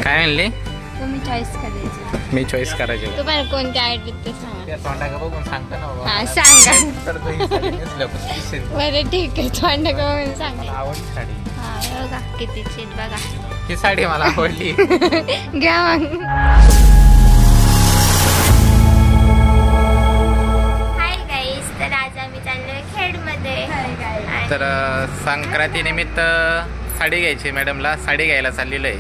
काय म्हणली? तुम्ही चॉईस करायची. मी चॉईस करायचे. तुम्हाला कोणती आवडली ते सांगा. त्या तोंडाकडे बघून सांगता ना बाबा. हा सांगा. तर तो ही साडी नेसल्यापासून दिसेल. बरं ठीक आहे, थोडं करून सांगा. आवडली साडी. हा बघा किती चीट बघा. ही साडी मला आवडली. घ्या मग. हाय गाईस, तर आज आम्ही चाललोय खेडमध्ये. तर संक्रांती निमित्त साडी घ्यायची मॅडमला. साडी घ्यायला चाललेलो आहे.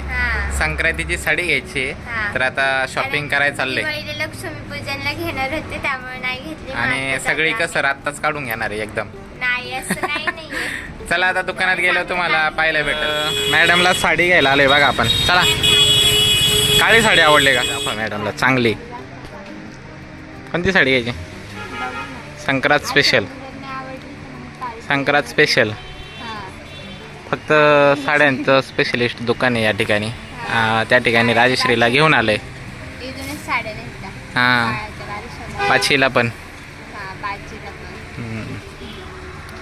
संक्रांतीची साडी घ्यायची आहे. तर आता शॉपिंग करायला चाललंय. दिवाळीला लक्ष्मीपूजनला घेणार होते, त्यामुळे नाही घेतली. आणि सगळी कसं आत्ताच काढून घेणार आहे एकदम. नाही असं काही नाहीये. चला आता दुकानात गेलो तुम्हाला पाहायला भेटेल. मॅडमला साडी घ्यायला आलोय बघा आपण. चला. काळी साडी आवडली का दाखवा मॅडमला? चांगली कोणती साडी घ्यायची? संक्रांत स्पेशल. संक्रांत स्पेशल. फक्त साड्यांचं स्पेशलिस्ट दुकान आहे या ठिकाणी. त्या ठिकाणी राजश्रीला घेऊन आलंय. हां, पाचीला पण.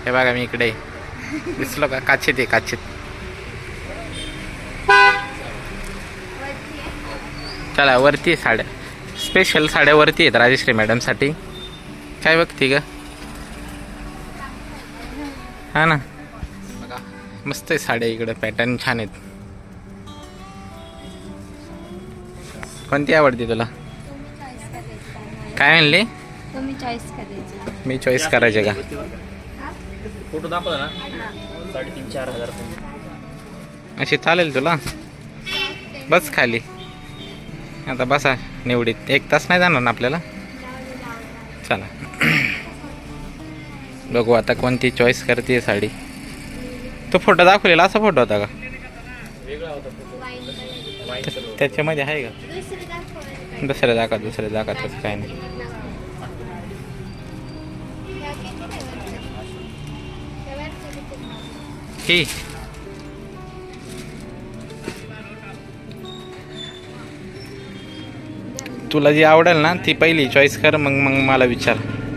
हे बघा मी इकडे दिसलो का? काचेत आहे, काचेत. चला वरती साड्या, स्पेशल साड्या वरती आहेत राजश्री मॅडमसाठी. काय बघती का? हा ना, बघा मस्त आहे साड्या इकडे. पॅटर्न छान आहेत. कोणती आवडते तुला? काय म्हणली? तुम्ही चॉईस करायची. मी चॉईस करायचे का? फोटो दाखवला ना, 3,500-4,000 अशी चालेल तुला? बस खाली. आता बसा निवडीत. 1 तास नाही जाणार ना आपल्याला. चला बघू आता कोणती चॉईस करते साडी. तो फोटो दाखवलेला असा फोटो होता का? वेगळा होता फोटो. त्याच्यामध्ये आहे का? दुसऱ्या दाखवा तसं काय नाही. ही तुला जी आवडेल ना ती पहिली चॉईस कर. मग मला विचार.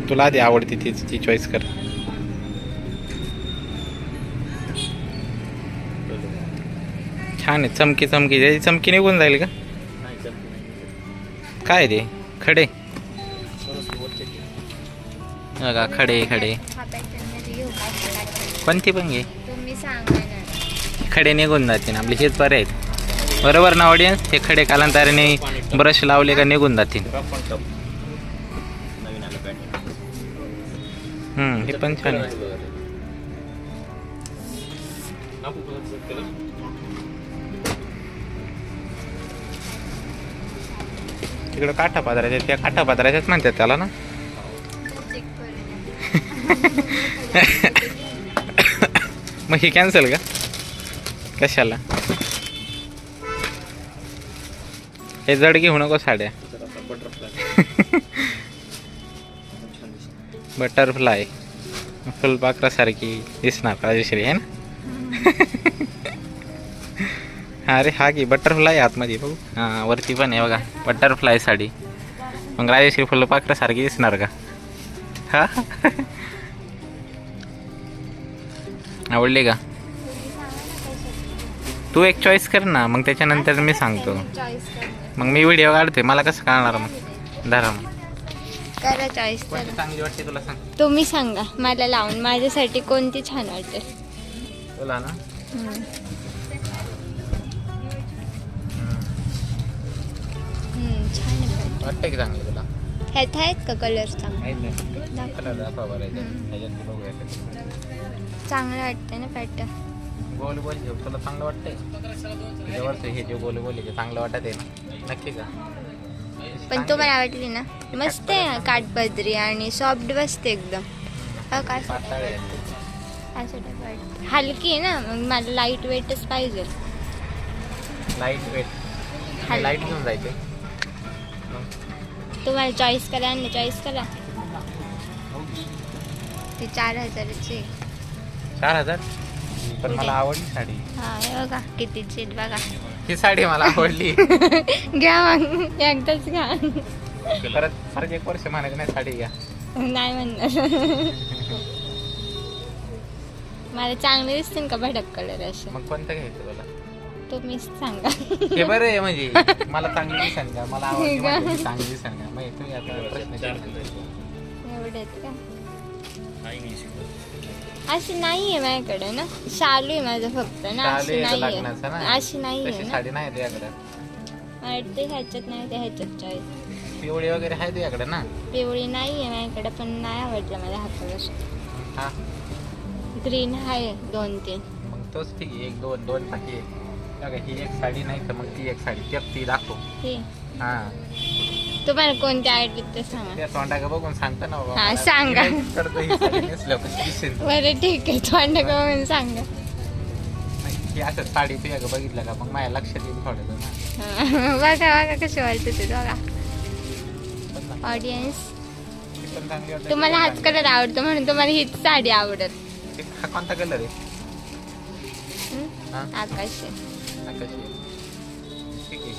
तुला आधी आवडते ती चॉईस कर. छान आहे. चमकी त्याची चमकी निघून जाईल का? काय ते खडे बघा. खडे कोणती पण घे. तुम्ही सांगा ना. खडे निघून जाते ना आपले. हेच बरे आहेत बरोबर ना ऑडियन्स? हे खडे कालांतराने ब्रश लावले का निघून जातील. नवीन आलं पॅन्ट. हे पण छान आहे. तिकडं काठा पादराच्या, त्या काठा पादराच्याच म्हणतात त्याला ना. मग ही कॅन्सल का? कशाला? हे जड घेऊ नको साड्या. बटरफ्लाय फुलपाखरासारखी दिसणार राजेश्री आहे ना. अरे हा की बटरफ्लाय आतमध्ये बघू. हां वरती पण आहे बघा बटरफ्लाय साडी. मग राजेश्री फुलपाखरासारखी दिसणार का? हा आवडली का? तू एक चॉईस कर ना, मग त्याच्यानंतर मी सांगतो. मग मी व्हिडिओ काढते, मला कसं कळणार? मग धरा मग करा चॉईस. चांगली वाटते तुला सांग. तुम्ही सांगा मला लावून माझ्यासाठी कोणती छान वाटेल. तुला ना छान आहे. वाटतं की चांगली तुला? ह्यात आहेत का कलर चांगले? दाखवा बरं. चांगलं वाटतं ना पॅटर्न. गोल गोल घेऊ तुला चांगलं वाटतंय? जवळचं हे जे गोल गोल आहे चांगलं वाटत आहे ना? नक्की का? पण तुम्हाला आवडली ना? मस्त आहे. काठपदरी आणि सॉफ्ट बसते एकदम. काय पातळ आहे. हलकी आहे ना, मग मला लाईट वेटच पाहिजे. Light weight. लाईट घेऊन जायचे. तुम्हाला चॉईस करा ना, चॉईस करा. ती 4,000ची. 4,000? पण मला आवडली साडी. हा हे बघा किती चीट बघा. ही साडी मला आवडली. घ्या मग एकदाच घ्या. परत 1 वर्ष म्हणायचं नाही साडी घ्या. नाही म्हणणार. मला चांगले दिसतील का भडक कलर असे? मग कोणतं घ्यायचं तुला? तुम्हीच सांगा. हे बरं आहे म्हणजे मला चांगली दिसेल का, मला आवडली म्हणजे चांगली दिसेल का, मग तुम्ही आता प्रश्न विचारला. एवढेच का? नाही मी शिकलो. अशी नाहीये माझ्याकडे ना, शालू आहे माझं फक्त ना, चालू अशी आहे नाहीये. लग्नाचं ना. अशी नाहीये तशी ना. साडी नाही तुझ्याकडे, वाटते ह्याच्यात नाही, ते ह्याच्यात चॉईस. पिवळी वगैरे आहे तुझ्याकडे ना. पिवळी नाहीये माझ्याकडे, पण नाही आवडलं माझ्या हाताला. हा ग्रीन आहे 2-3. मग तोच ठीक आहे, 1-2 बाकी आहे. बघा, ही एक साडी नाही तर मग ती एक साडी, ती दाखव. हे हा तुम्हाला कोणती आवडली ते सांगा. त्या तोंडा का बघून सांगता ना बाबा हा, मला. सांगा. मी नाही करतो ही साडी नेसल्यावर कशी दिसेल. बरं ठीक आहे, तोंड म्हणून सांगा. ही असं साडी तुझ्या का बघितलं का मग माझ्या लक्षात येईल थोडं ना. हा, बघा कशी वाटते ते बघा पण ना, ऑडियन्स. ती पण चांगली वाटते. तुम्हाला हाच कलर आवडतो म्हणून तुम्हाला हीच साडी आवडत. हा कोणता कलर आहे? हा? आकाशी. आकाशी आहे. ठीक आहे.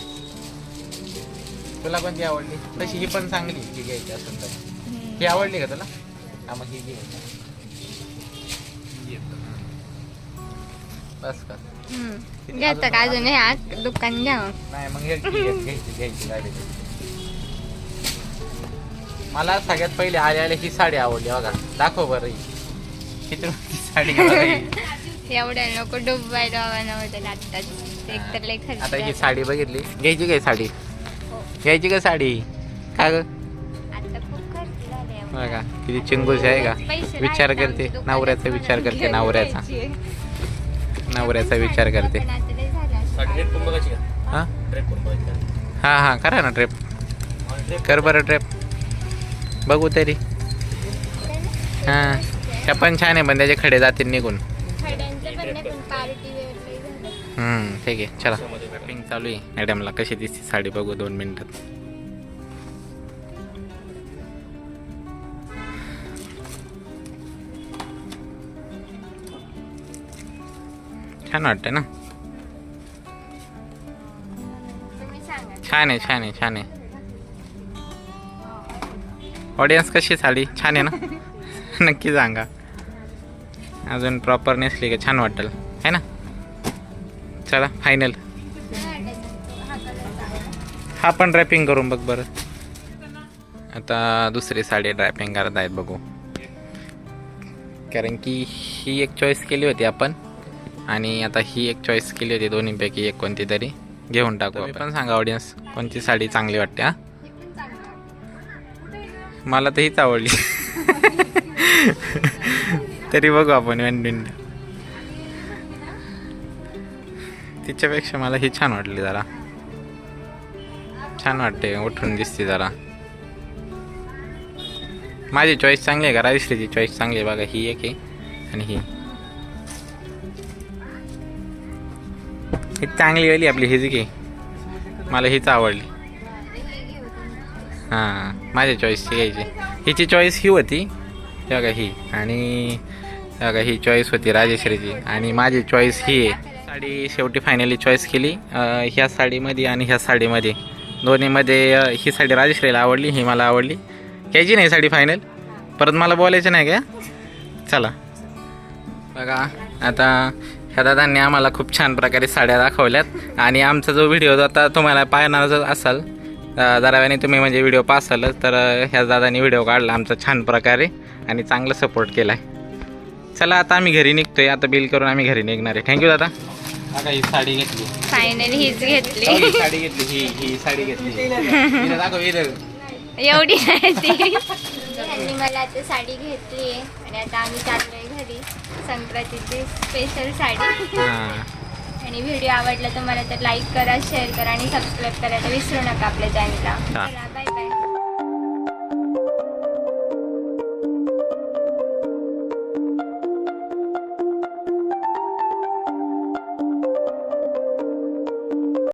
तुला कोणती आवडली? तशी ही पण चांगली, ही घ्यायची असेल तर. ही आवडली का तुला? हा मग ही घे. बस का? घेता का अजून हे दुकान घ्या. नाही मग घ्यायची गाडी. मला सगळ्यात पहिले आले ही साडी आवडली बघा, दाखव बरं ही. किती रुपयाची साडी आहे बघा ही. एवढ्या नको डुबायला नव्हतं आत्ताच. एक तर लय खर्च आता ही झाला. साडी बघितली, घ्यायची काय साडी? घ्यायची का साडी? का ग? आता खूप खर्च झाले. बघा किती चिंगूस आहे का. पैसे विचार राहिले करते आमच्या नवऱ्याचा दुकानात. विचार करते, नवऱ्याचा नवऱ्याचा आपण विचार साडी करते. बघून आता लय झालं असं. साडी ड्रेप करून बघायची का? हा ड्रेप करून बघायची का? हा करा ना ट्रेप, ड्रेप कर बरं ट्रेप बघू तरी. हा त्या पण छान आहे, पण त्याचे खडे जातील निघून. खड्यांचं पण नाही, पण पार्टी वेअर लय झालं. ठीक आहे चला. रॅपिंग चालू आहे. मॅडमला कशी दिसते साडी बघू 2 मिनिटात. छान वाटते ना. तुम्ही सांगा. छान आहे छान आहे. ऑडियन्स कशी साडी छान आहे ना? नक्की सांगा. अजून प्रॉपर नेसली का छान वाटेल है ना. चला फायनल. हा पण रॅपिंग करून बघ बरं. आता दुसरी साडी रॅपिंग करत आहेत बघू, कारण की ही एक चॉईस केली होती आपण आणि आता ही एक चॉईस केली होती. दोन्हीपैकी एक कोणती तरी घेऊन टाकू. मी पण सांगा ऑडियन्स कोणती साडी चांगली वाटते. हा मला तर हीच आवडली. तरी बघू आपण 1 मिनिट. तिच्यापेक्षा मला ही छान वाटली, जरा छान वाटते, उठून दिसते जरा. माझी चॉईस चांगली आहे का? राजश्रीची चॉईस चांगली आहे बघा. ही एक आहे आणि ही चांगली वाली आपली ही जी की मला हीच आवडली. हां माझ्या चॉईसची घ्यायची. हिची चॉईस ही होती बघा ही, आणि बघा ही चॉईस होती राजश्रीची, आणि माझी चॉईस ही आहे. साडी शेवटी फायनली चॉईस केली ह्या साडीमध्ये आणि ह्या साडीमध्ये. दोन्हीमध्ये ही साडी राजश्रीला आवडली, ही मला आवडली. घ्यायची नाही साडी फायनल. परत मला बोलायचं नाही का? चला बघा आता ह्या दादांनी आम्हाला खूप छान प्रकारे साड्या दाखवल्यात, आणि आमचा जो व्हिडिओ आता तुम्हाला पाहणार जर असाल जरा वेळाने तुम्ही म्हणजे व्हिडिओ पाहसालच, तर ह्या दादांनी व्हिडिओ काढला आमचा छान प्रकारे आणि चांगला सपोर्ट केला आहे. चला आता आम्ही घरी निघतोय. आता बिल करून आम्ही घरी निघणार आहे. थँक्यू दादा. आता ही साडी घेतली, फायनली हीच घेतली. ही साडी घेतली, ही साडी घेतली. दाखव इथं. एवढी नाही ती. यांनी मला आता साडी घेतली आहे आणि आता आम्ही चाललोय घरी. संक्रांतीची स्पेशल साडी. हां आणि व्हिडिओ आवडला तुम्हाला तर लाईक करा, शेअर करा आणि सबस्क्राईब करायला विसरू नका आपल्या चॅनलला. हां.